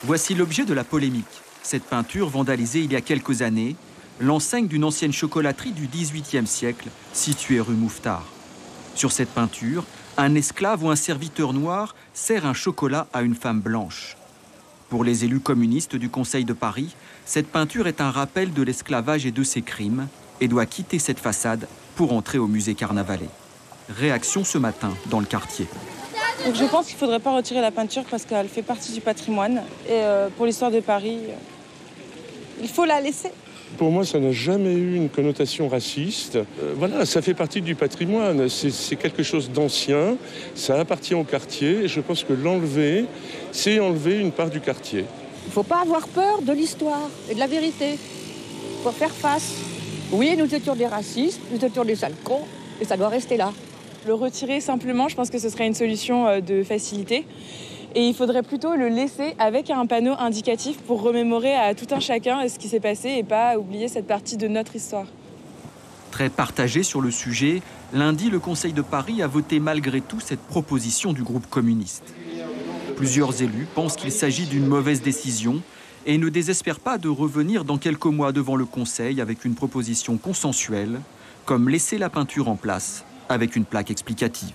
Voici l'objet de la polémique. Cette peinture vandalisée il y a quelques années, l'enseigne d'une ancienne chocolaterie du XVIIIe siècle, située rue Mouffetard. Sur cette peinture, un esclave ou un serviteur noir sert un chocolat à une femme blanche. Pour les élus communistes du Conseil de Paris, cette peinture est un rappel de l'esclavage et de ses crimes et doit quitter cette façade pour entrer au musée Carnavalet. Réaction ce matin dans le quartier. Donc je pense qu'il ne faudrait pas retirer la peinture parce qu'elle fait partie du patrimoine. Et pour l'histoire de Paris, il faut la laisser. Pour moi, ça n'a jamais eu une connotation raciste. Voilà, ça fait partie du patrimoine. C'est quelque chose d'ancien. Ça appartient au quartier. Et je pense que l'enlever, c'est enlever une part du quartier. Il ne faut pas avoir peur de l'histoire et de la vérité. Il faut faire face. Oui, nous étions des racistes, nous étions des sales cons, et ça doit rester là. Le retirer simplement, je pense que ce serait une solution de facilité. Et il faudrait plutôt le laisser avec un panneau indicatif pour remémorer à tout un chacun ce qui s'est passé et pas oublier cette partie de notre histoire. Très partagé sur le sujet, lundi, le Conseil de Paris a voté malgré tout cette proposition du groupe communiste. Plusieurs élus pensent qu'il s'agit d'une mauvaise décision et ne désespèrent pas de revenir dans quelques mois devant le Conseil avec une proposition consensuelle, comme laisser la peinture en place avec une plaque explicative.